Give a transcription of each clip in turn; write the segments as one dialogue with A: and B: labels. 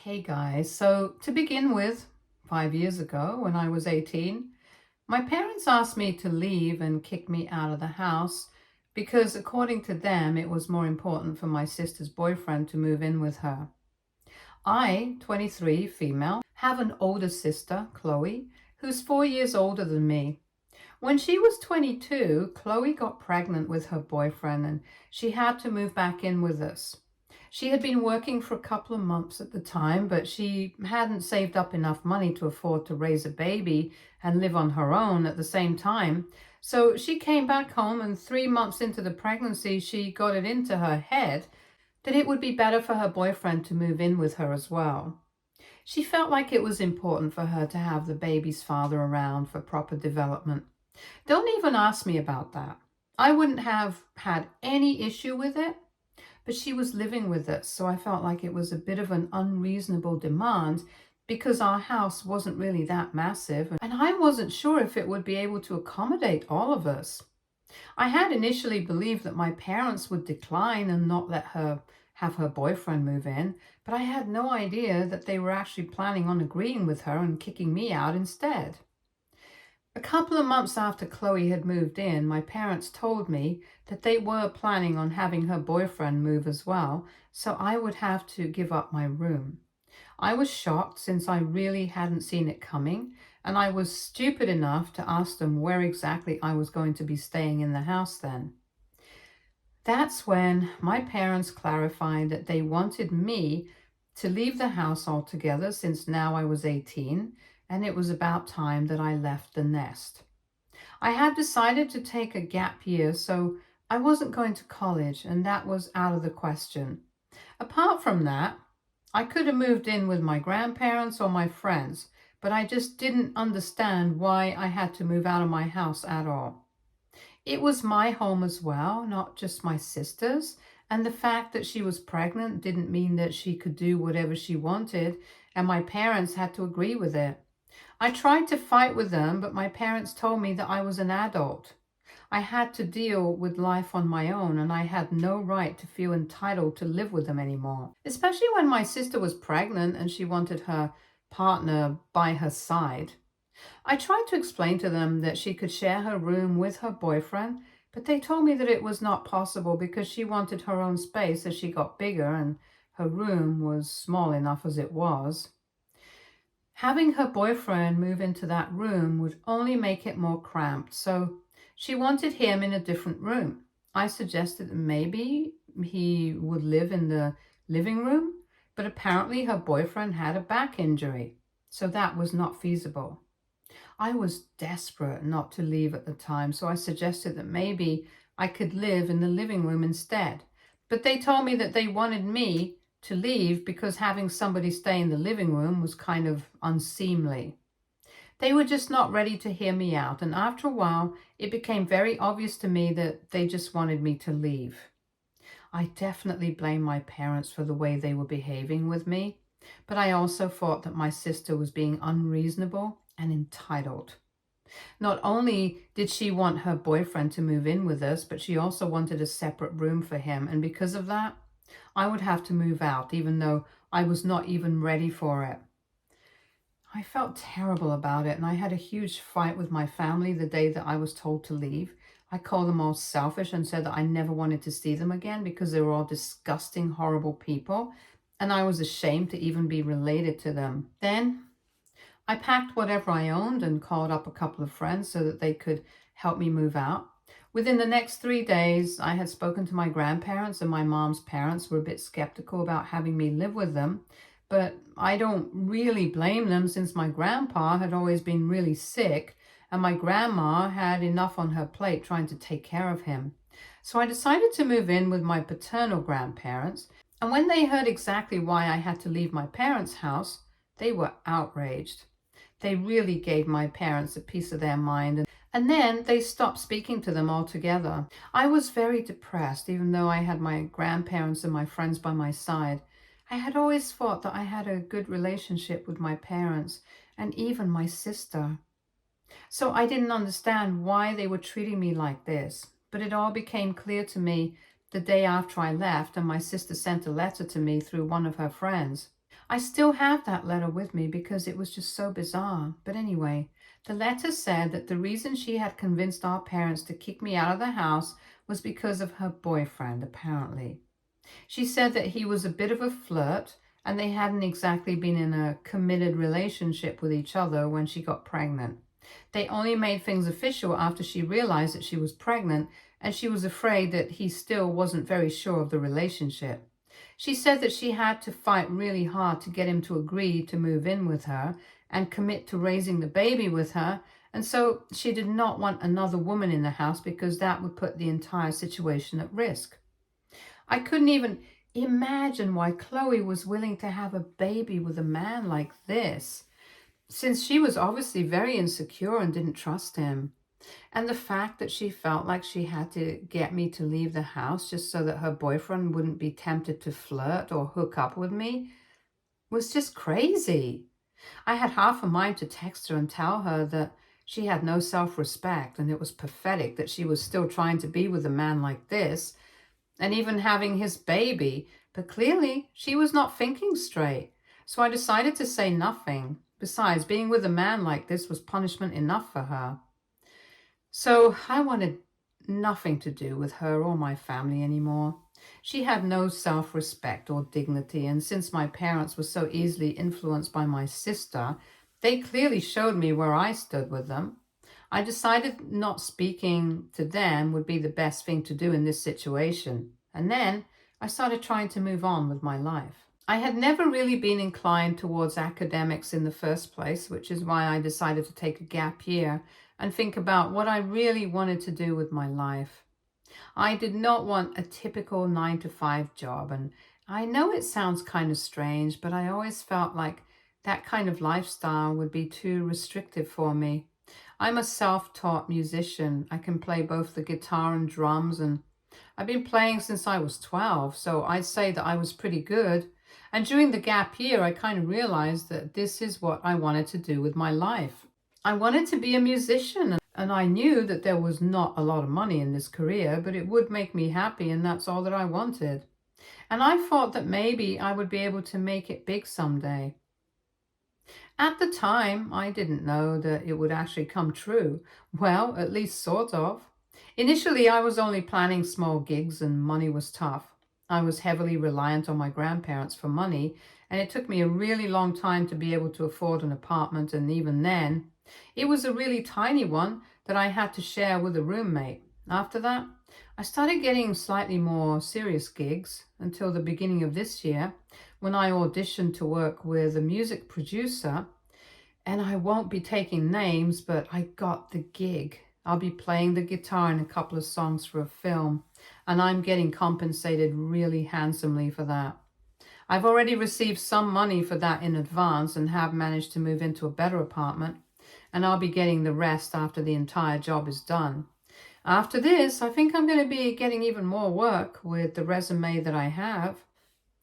A: Hey guys, so to begin with, 5 years ago when I was 18, my parents asked me to leave and kick me out of the house because, according to them, it was more important for my sister's boyfriend to move in with her. I, 23, female, have an older sister, Chloe, who's 4 years older than me. When she was 22, Chloe got pregnant with her boyfriend and she had to move back in with us. She had been working for a couple of months at the time, but she hadn't saved up enough money to afford to raise a baby and live on her own at the same time. So she came back home, and 3 months into the pregnancy, she got it into her head that it would be better for her boyfriend to move in with her as well. She felt like it was important for her to have the baby's father around for proper development. Don't even ask me about that. I wouldn't have had any issue with it, but she was living with us, so I felt like it was a bit of an unreasonable demand because our house wasn't really that massive, and I wasn't sure if it would be able to accommodate all of us. I had initially believed that my parents would decline and not let her have her boyfriend move in, but I had no idea that they were actually planning on agreeing with her and kicking me out instead. A couple of months after Chloe had moved in, my parents told me that they were planning on having her boyfriend move as well, so I would have to give up my room. I was shocked since I really hadn't seen it coming, and I was stupid enough to ask them where exactly I was going to be staying in the house then. That's when my parents clarified that they wanted me to leave the house altogether since now I was 18 and it was about time that I left the nest. I had decided to take a gap year, so I wasn't going to college, and that was out of the question. Apart from that, I could have moved in with my grandparents or my friends, but I just didn't understand why I had to move out of my house at all. It was my home as well, not just my sister's, and the fact that she was pregnant didn't mean that she could do whatever she wanted, and my parents had to agree with it. I tried to fight with them, but my parents told me that I was an adult. I had to deal with life on my own, and I had no right to feel entitled to live with them anymore. Especially when my sister was pregnant and she wanted her partner by her side. I tried to explain to them that she could share her room with her boyfriend, but they told me that it was not possible because she wanted her own space as she got bigger and her room was small enough as it was. Having her boyfriend move into that room would only make it more cramped, so she wanted him in a different room. I suggested that maybe he would live in the living room, but apparently her boyfriend had a back injury, so that was not feasible. I was desperate not to leave at the time, so I suggested that maybe I could live in the living room instead. But they told me that they wanted me to leave because having somebody stay in the living room was kind of unseemly. They were just not ready to hear me out, and after a while, it became very obvious to me that they just wanted me to leave. I definitely blame my parents for the way they were behaving with me, but I also thought that my sister was being unreasonable and entitled. Not only did she want her boyfriend to move in with us, but she also wanted a separate room for him, and because of that, I would have to move out, even though I was not even ready for it. I felt terrible about it, and I had a huge fight with my family the day that I was told to leave. I called them all selfish and said that I never wanted to see them again because they were all disgusting, horrible people, and I was ashamed to even be related to them. Then I packed whatever I owned and called up a couple of friends so that they could help me move out. Within the next 3 days, I had spoken to my grandparents, and my mom's parents were a bit skeptical about having me live with them. But I don't really blame them since my grandpa had always been really sick and my grandma had enough on her plate trying to take care of him. So I decided to move in with my paternal grandparents, and when they heard exactly why I had to leave my parents' house, they were outraged. They really gave my parents a piece of their mind, and then they stopped speaking to them altogether. I was very depressed, even though I had my grandparents and my friends by my side. I had always thought that I had a good relationship with my parents and even my sister. So I didn't understand why they were treating me like this. But it all became clear to me the day after I left, and my sister sent a letter to me through one of her friends. I still have that letter with me because it was just so bizarre. But anyway, the letter said that the reason she had convinced our parents to kick me out of the house was because of her boyfriend, apparently. She said that he was a bit of a flirt and they hadn't exactly been in a committed relationship with each other when she got pregnant. They only made things official after she realized that she was pregnant, and she was afraid that he still wasn't very sure of the relationship. She said that she had to fight really hard to get him to agree to move in with her and commit to raising the baby with her, and so she did not want another woman in the house because that would put the entire situation at risk. I couldn't even imagine why Chloe was willing to have a baby with a man like this, since she was obviously very insecure and didn't trust him. And the fact that she felt like she had to get me to leave the house just so that her boyfriend wouldn't be tempted to flirt or hook up with me was just crazy. I had half a mind to text her and tell her that she had no self-respect and it was pathetic that she was still trying to be with a man like this and even having his baby, but clearly she was not thinking straight. So I decided to say nothing. Besides, being with a man like this was punishment enough for her. So I wanted nothing to do with her or my family anymore. She had no self-respect or dignity, and since my parents were so easily influenced by my sister, they clearly showed me where I stood with them. I decided not speaking to them would be the best thing to do in this situation, and then I started trying to move on with my life. I had never really been inclined towards academics in the first place, which is why I decided to take a gap year and think about what I really wanted to do with my life. I did not want a typical 9 to 5 job, and I know it sounds kind of strange, but I always felt like that kind of lifestyle would be too restrictive for me. I'm a self-taught musician. I can play both the guitar and drums, and I've been playing since I was 12, so I'd say that I was pretty good. And during the gap year, I kind of realized that this is what I wanted to do with my life. I wanted to be a musician, and I knew that there was not a lot of money in this career, but it would make me happy, and that's all that I wanted. And I thought that maybe I would be able to make it big someday. At the time, I didn't know that it would actually come true. Well, at least sort of. Initially, I was only planning small gigs and money was tough. I was heavily reliant on my grandparents for money, and it took me a really long time to be able to afford an apartment, and even then, it was a really tiny one that I had to share with a roommate. After that, I started getting slightly more serious gigs until the beginning of this year when I auditioned to work with a music producer, and I won't be taking names, but I got the gig. I'll be playing the guitar in a couple of songs for a film, and I'm getting compensated really handsomely for that. I've already received some money for that in advance and have managed to move into a better apartment, and I'll be getting the rest after the entire job is done. After this, I think I'm going to be getting even more work with the resume that I have.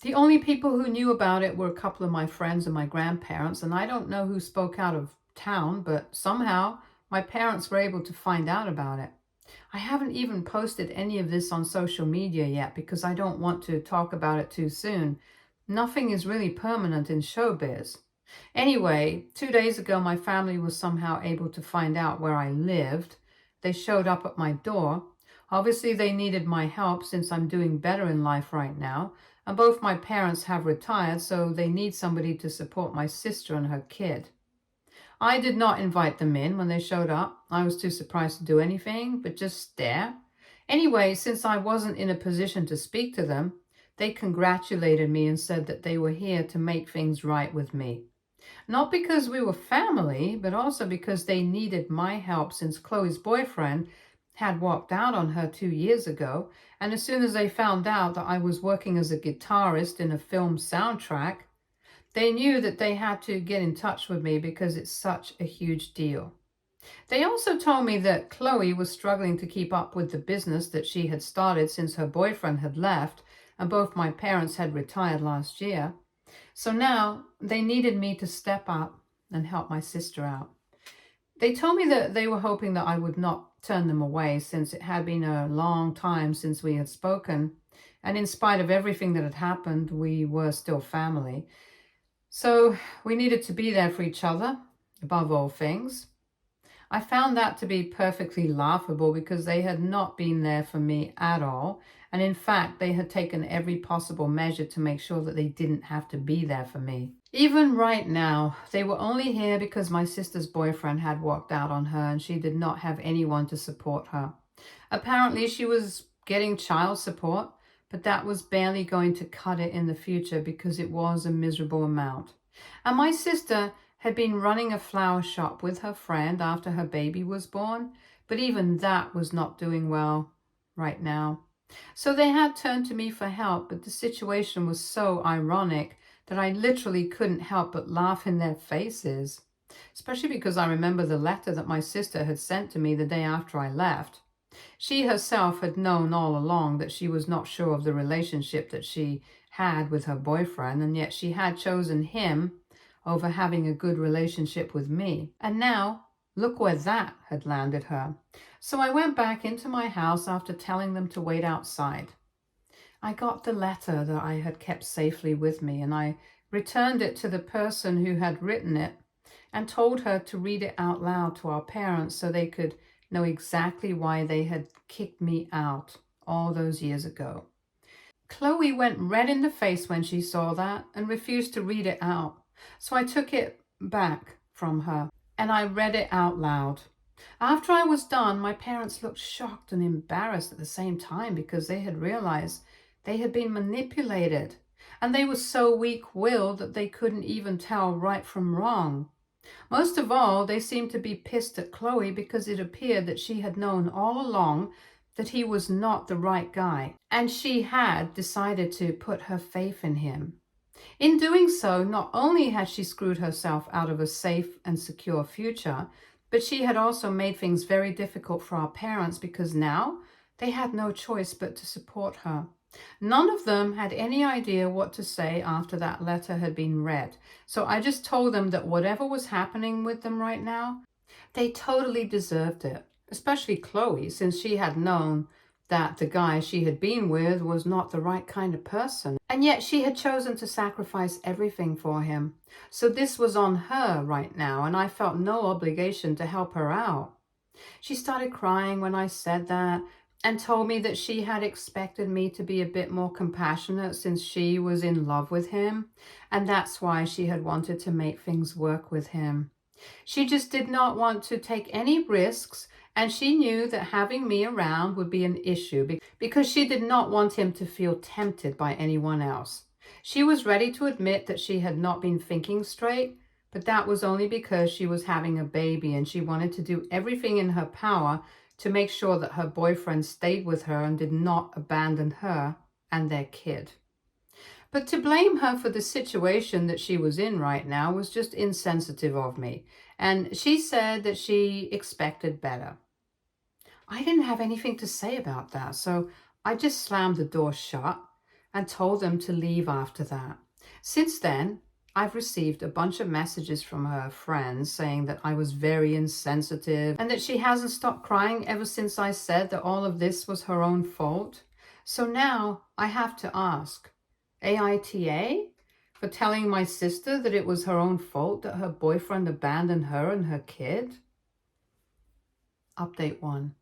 A: The only people who knew about it were a couple of my friends and my grandparents, and I don't know who spoke out of town, but somehow my parents were able to find out about it. I haven't even posted any of this on social media yet because I don't want to talk about it too soon. Nothing is really permanent in showbiz. Anyway, 2 days ago, my family was somehow able to find out where I lived. They showed up at my door. Obviously, they needed my help since I'm doing better in life right now, and both my parents have retired, so they need somebody to support my sister and her kid. I did not invite them in when they showed up. I was too surprised to do anything but just stare. Anyway, since I wasn't in a position to speak to them, they congratulated me and said that they were here to make things right with me. Not because we were family, but also because they needed my help since Chloe's boyfriend had walked out on her 2 years ago, and as soon as they found out that I was working as a guitarist in a film soundtrack, they knew that they had to get in touch with me because it's such a huge deal. They also told me that Chloe was struggling to keep up with the business that she had started since her boyfriend had left and both my parents had retired last year. So now they needed me to step up and help my sister out. They told me that they were hoping that I would not turn them away since it had been a long time since we had spoken, and in spite of everything that had happened, we were still family. So we needed to be there for each other above all things. I found that to be perfectly laughable because they had not been there for me at all. And in fact, they had taken every possible measure to make sure that they didn't have to be there for me. Even right now, they were only here because my sister's boyfriend had walked out on her and she did not have anyone to support her. Apparently, she was getting child support, but that was barely going to cut it in the future because it was a miserable amount. And my sister had been running a flower shop with her friend after her baby was born, but even that was not doing well right now. So they had turned to me for help, but the situation was so ironic that I literally couldn't help but laugh in their faces, especially because I remember the letter that my sister had sent to me the day after I left. She herself had known all along that she was not sure of the relationship that she had with her boyfriend, and yet she had chosen him over having a good relationship with me. And now, look where that had landed her. So I went back into my house after telling them to wait outside. I got the letter that I had kept safely with me, and I returned it to the person who had written it and told her to read it out loud to our parents so they could know exactly why they had kicked me out all those years ago. Chloe went red in the face when she saw that and refused to read it out. So I took it back from her and I read it out loud. After I was done, my parents looked shocked and embarrassed at the same time because they had realized they had been manipulated, and they were so weak-willed that they couldn't even tell right from wrong. Most of all, they seemed to be pissed at Chloe because it appeared that she had known all along that he was not the right guy, and she had decided to put her faith in him. In doing so, not only had she screwed herself out of a safe and secure future, but she had also made things very difficult for our parents because now they had no choice but to support her. None of them had any idea what to say after that letter had been read. So I just told them that whatever was happening with them right now, they totally deserved it. Especially Chloe, since she had known that the guy she had been with was not the right kind of person. And yet she had chosen to sacrifice everything for him. So this was on her right now, and I felt no obligation to help her out. She started crying when I said that and told me that she had expected me to be a bit more compassionate since she was in love with him, and that's why she had wanted to make things work with him. She just did not want to take any risks, and she knew that having me around would be an issue because she did not want him to feel tempted by anyone else. She was ready to admit that she had not been thinking straight, but that was only because she was having a baby and she wanted to do everything in her power to make sure that her boyfriend stayed with her and did not abandon her and their kid. But to blame her for the situation that she was in right now was just insensitive of me. And she said that she expected better. I didn't have anything to say about that, so I just slammed the door shut and told them to leave after that. Since then, I've received a bunch of messages from her friends saying that I was very insensitive and that she hasn't stopped crying ever since I said that all of this was her own fault. So now I have to ask, AITA for telling my sister that it was her own fault that her boyfriend abandoned her and her kid? Update 1.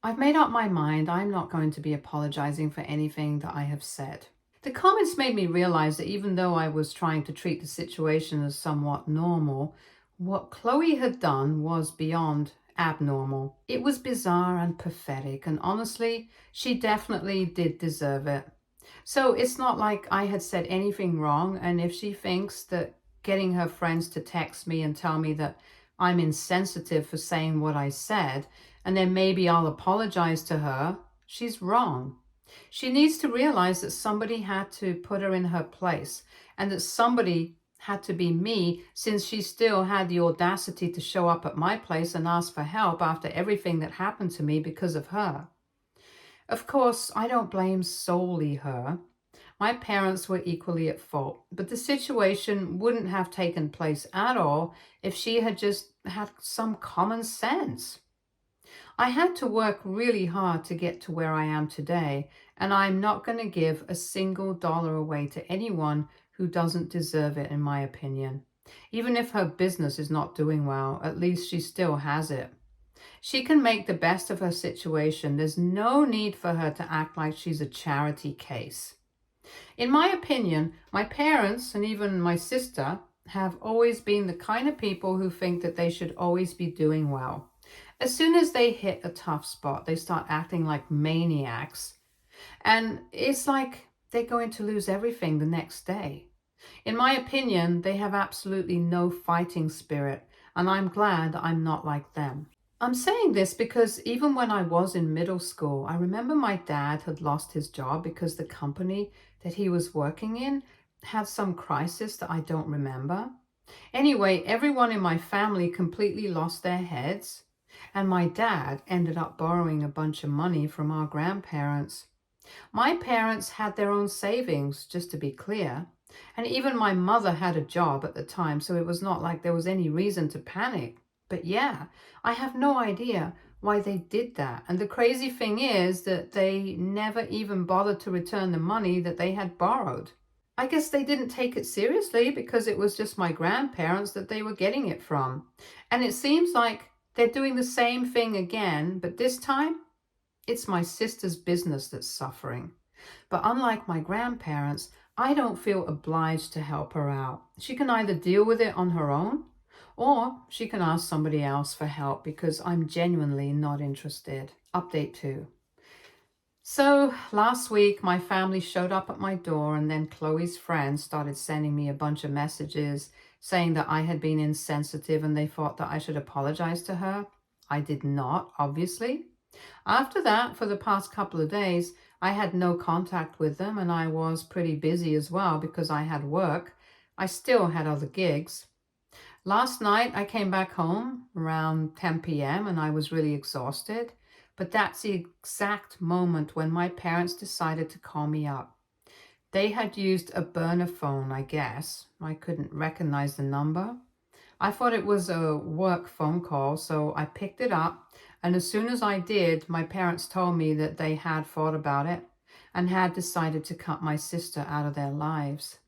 A: I've made up my mind. I'm not going to be apologizing for anything that I have said. The comments made me realize that even though I was trying to treat the situation as somewhat normal, what Chloe had done was beyond abnormal. It was bizarre and pathetic, and honestly, she definitely did deserve it. So it's not like I had said anything wrong, and if she thinks that getting her friends to text me and tell me that I'm insensitive for saying what I said, and then maybe I'll apologize to her, she's wrong. She needs to realize that somebody had to put her in her place, and that somebody had to be me, since she still had the audacity to show up at my place and ask for help after everything that happened to me because of her. Of course, I don't blame solely her. My parents were equally at fault, but the situation wouldn't have taken place at all if she had just had some common sense. I had to work really hard to get to where I am today, and I'm not going to give a single dollar away to anyone who doesn't deserve it, in my opinion. Even if her business is not doing well, at least she still has it. She can make the best of her situation. There's no need for her to act like she's a charity case. In my opinion, my parents and even my sister have always been the kind of people who think that they should always be doing well. As soon as they hit a tough spot, they start acting like maniacs. And it's like they're going to lose everything the next day. In my opinion, they have absolutely no fighting spirit, and I'm glad I'm not like them. I'm saying this because even when I was in middle school, I remember my dad had lost his job because the company that he was working in had some crisis that I don't remember. Anyway, everyone in my family completely lost their heads, and my dad ended up borrowing a bunch of money from our grandparents. My parents had their own savings, just to be clear, and even my mother had a job at the time, so it was not like there was any reason to panic. But yeah, I have no idea why they did that. And the crazy thing is that they never even bothered to return the money that they had borrowed. I guess they didn't take it seriously because it was just my grandparents that they were getting it from. And it seems like they're doing the same thing again, but this time it's my sister's business that's suffering. But unlike my grandparents, I don't feel obliged to help her out. She can either deal with it on her own, or she can ask somebody else for help because I'm genuinely not interested. Update 2. So last week, my family showed up at my door, and then Chloe's friends started sending me a bunch of messages saying that I had been insensitive and they thought that I should apologize to her. I did not, obviously. After that, for the past couple of days, I had no contact with them, and I was pretty busy as well because I had work. I still had other gigs. Last night, I came back home around 10 p.m. and I was really exhausted, but that's the exact moment when my parents decided to call me up. They had used a burner phone, I guess. I couldn't recognize the number. I thought it was a work phone call, so I picked it up, and as soon as I did, my parents told me that they had thought about it and had decided to cut my sister out of their lives.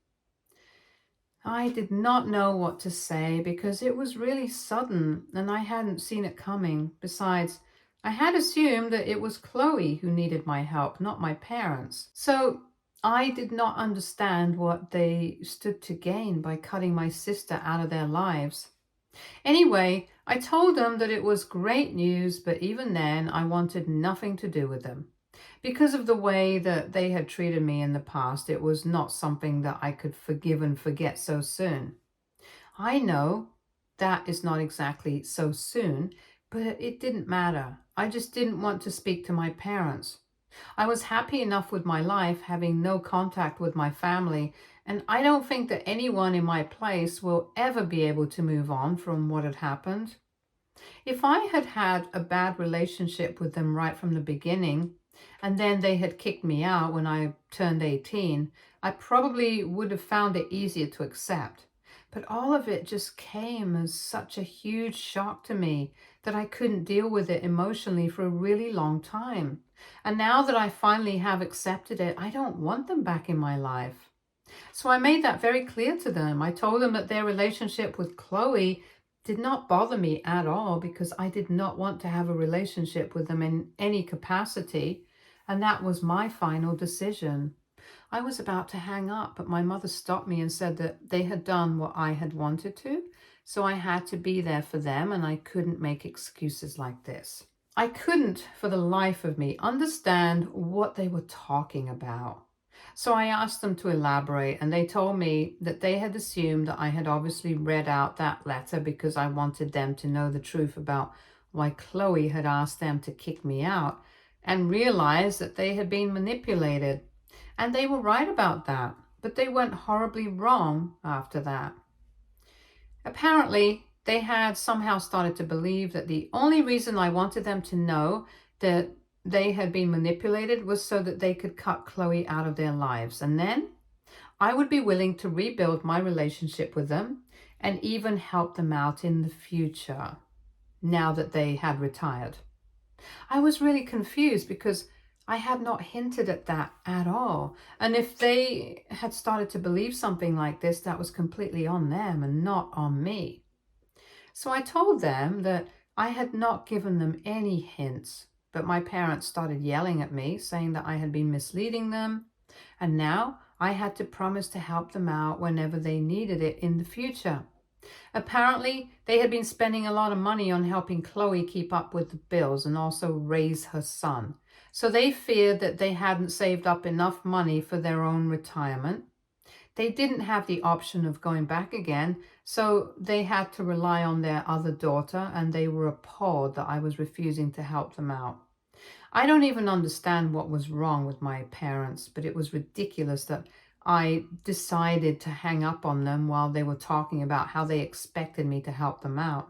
A: I did not know what to say because it was really sudden and I hadn't seen it coming. Besides, I had assumed that it was Chloe who needed my help, not my parents. So I did not understand what they stood to gain by cutting my sister out of their lives. Anyway, I told them that it was great news, but even then I wanted nothing to do with them. Because of the way that they had treated me in the past, it was not something that I could forgive and forget so soon. I know that is not exactly so soon, but it didn't matter. I just didn't want to speak to my parents. I was happy enough with my life, having no contact with my family, and I don't think that anyone in my place will ever be able to move on from what had happened. If I had had a bad relationship with them right from the beginning, and then they had kicked me out when I turned 18, I probably would have found it easier to accept. But all of it just came as such a huge shock to me that I couldn't deal with it emotionally for a really long time. And now that I finally have accepted it, I don't want them back in my life. So I made that very clear to them. I told them that their relationship with Chloe did not bother me at all because I did not want to have a relationship with them in any capacity, and that was my final decision. I was about to hang up, but my mother stopped me and said that they had done what I had wanted to, so I had to be there for them and I couldn't make excuses like this. I couldn't, for the life of me, understand what they were talking about. So I asked them to elaborate, and they told me that they had assumed that I had obviously read out that letter because I wanted them to know the truth about why Chloe had asked them to kick me out, and realized that they had been manipulated. And they were right about that, but they went horribly wrong after that. Apparently, they had somehow started to believe that the only reason I wanted them to know that they had been manipulated was so that they could cut Chloe out of their lives. And then I would be willing to rebuild my relationship with them and even help them out in the future, now that they had retired. I was really confused because I had not hinted at that at all. And if they had started to believe something like this, that was completely on them and not on me. So I told them that I had not given them any hints, but my parents started yelling at me, saying that I had been misleading them, and now I had to promise to help them out whenever they needed it in the future. Apparently, they had been spending a lot of money on helping Chloe keep up with the bills and also raise her son. So they feared that they hadn't saved up enough money for their own retirement. They didn't have the option of going back again, so they had to rely on their other daughter, and they were appalled that I was refusing to help them out. I don't even understand what was wrong with my parents, but it was ridiculous that I decided to hang up on them while they were talking about how they expected me to help them out.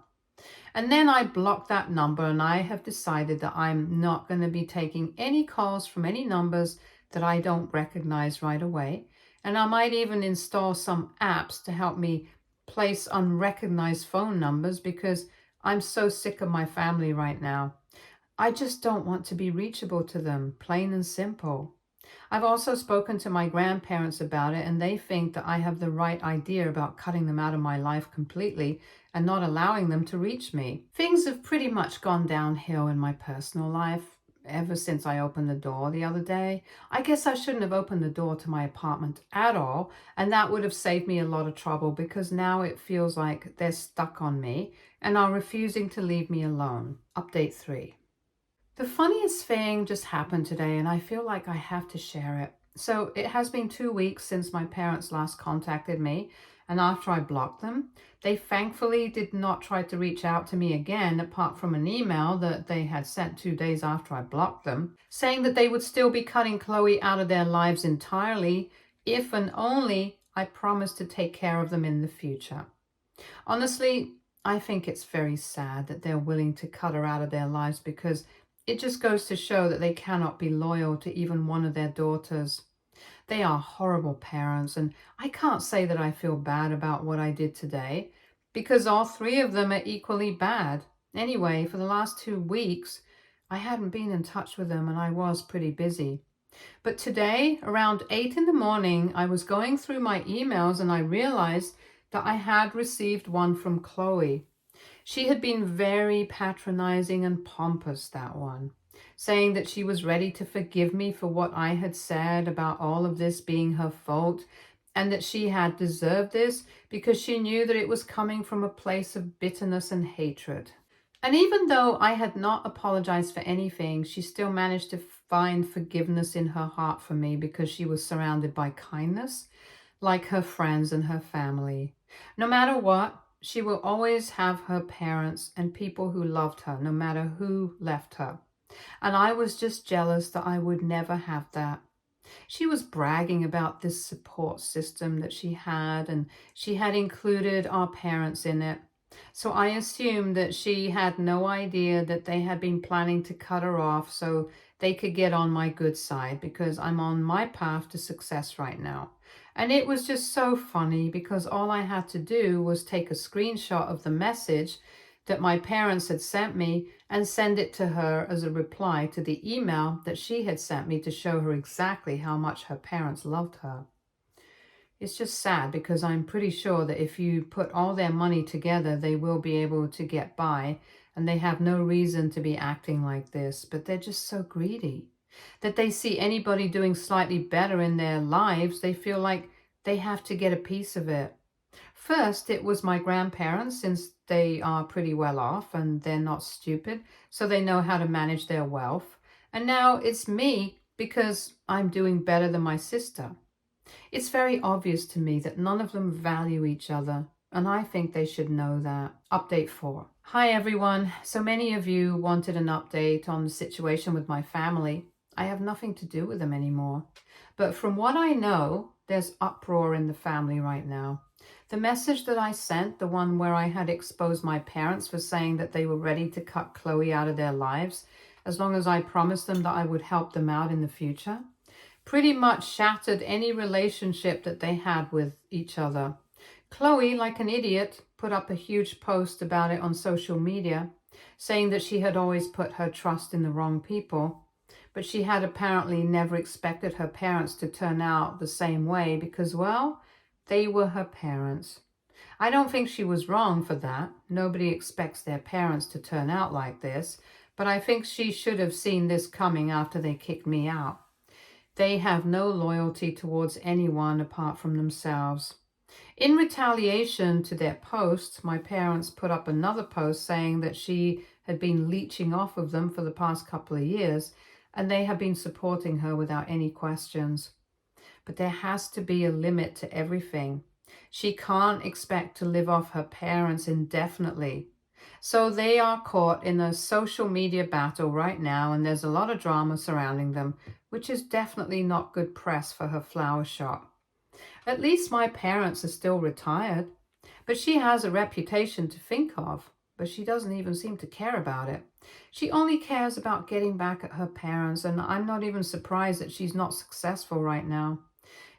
A: And then I blocked that number, and I have decided that I'm not going to be taking any calls from any numbers that I don't recognize right away. And I might even install some apps to help me place unrecognized phone numbers because I'm so sick of my family right now. I just don't want to be reachable to them, plain and simple. I've also spoken to my grandparents about it, and they think that I have the right idea about cutting them out of my life completely and not allowing them to reach me. Things have pretty much gone downhill in my personal life ever since I opened the door the other day. I guess I shouldn't have opened the door to my apartment at all, and that would have saved me a lot of trouble because now it feels like they're stuck on me and are refusing to leave me alone. Update 3. The funniest thing just happened today, and I feel like I have to share it. So it has been 2 weeks since my parents last contacted me, and after I blocked them, they thankfully did not try to reach out to me again, apart from an email that they had sent 2 days after I blocked them, saying that they would still be cutting Chloe out of their lives entirely if and only I promised to take care of them in the future. Honestly, I think it's very sad that they're willing to cut her out of their lives because it just goes to show that they cannot be loyal to even one of their daughters. They are horrible parents, and I can't say that I feel bad about what I did today because all three of them are equally bad. Anyway, for the last 2 weeks, I hadn't been in touch with them and I was pretty busy. But today, around 8 in the morning, I was going through my emails and I realized that I had received one from Chloe. She had been very patronizing and pompous, that one, saying that she was ready to forgive me for what I had said about all of this being her fault, and that she had deserved this because she knew that it was coming from a place of bitterness and hatred. And even though I had not apologized for anything, she still managed to find forgiveness in her heart for me because she was surrounded by kindness, like her friends and her family. No matter what, she will always have her parents and people who loved her, no matter who left her. And I was just jealous that I would never have that. She was bragging about this support system that she had, and she had included our parents in it. So I assumed that she had no idea that they had been planning to cut her off so they could get on my good side because I'm on my path to success right now. And it was just so funny because all I had to do was take a screenshot of the message that my parents had sent me and send it to her as a reply to the email that she had sent me to show her exactly how much her parents loved her. It's just sad because I'm pretty sure that if you put all their money together, they will be able to get by, and they have no reason to be acting like this, but they're just so greedy that they see anybody doing slightly better in their lives, they feel like they have to get a piece of it. First, it was my grandparents, since they are pretty well off and they're not stupid, so they know how to manage their wealth. And now it's me because I'm doing better than my sister. It's very obvious to me that none of them value each other, and I think they should know that. Update 4. Hi everyone. So many of you wanted an update on the situation with my family. I have nothing to do with them anymore. But from what I know, there's uproar in the family right now. The message that I sent, the one where I had exposed my parents for saying that they were ready to cut Chloe out of their lives, as long as I promised them that I would help them out in the future, pretty much shattered any relationship that they had with each other. Chloe, like an idiot, put up a huge post about it on social media, saying that she had always put her trust in the wrong people. But she had apparently never expected her parents to turn out the same way because, well, they were her parents. I don't think she was wrong for that. Nobody expects their parents to turn out like this, but I think she should have seen this coming after they kicked me out. They have no loyalty towards anyone apart from themselves. In retaliation to their posts, my parents put up another post saying that she had been leeching off of them for the past couple of years, and they have been supporting her without any questions. But there has to be a limit to everything. She can't expect to live off her parents indefinitely. So they are caught in a social media battle right now, and there's a lot of drama surrounding them, which is definitely not good press for her flower shop. At least my parents are still retired, but she has a reputation to think of, but she doesn't even seem to care about it. She only cares about getting back at her parents, and I'm not even surprised that she's not successful right now.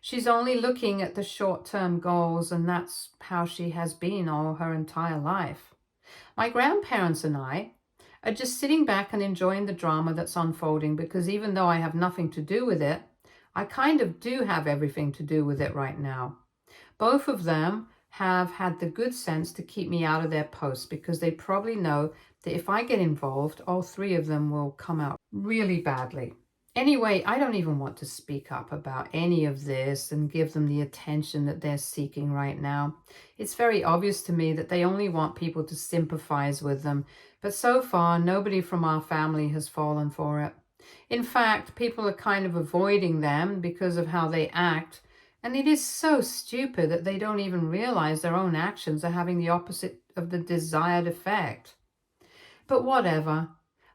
A: She's only looking at the short-term goals, and that's how she has been all her entire life. My grandparents and I are just sitting back and enjoying the drama that's unfolding because even though I have nothing to do with it, I kind of do have everything to do with it right now. Both of them have had the good sense to keep me out of their posts because they probably know that if I get involved, all three of them will come out really badly. Anyway, I don't even want to speak up about any of this and give them the attention that they're seeking right now. It's very obvious to me that they only want people to sympathize with them, but so far nobody from our family has fallen for it. In fact, people are kind of avoiding them because of how they act, and it is so stupid that they don't even realize their own actions are having the opposite of the desired effect. But whatever,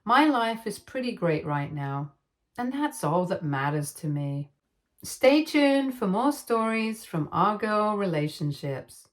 A: my life is pretty great right now. And that's all that matters to me. Stay tuned for more stories from our girl relationships.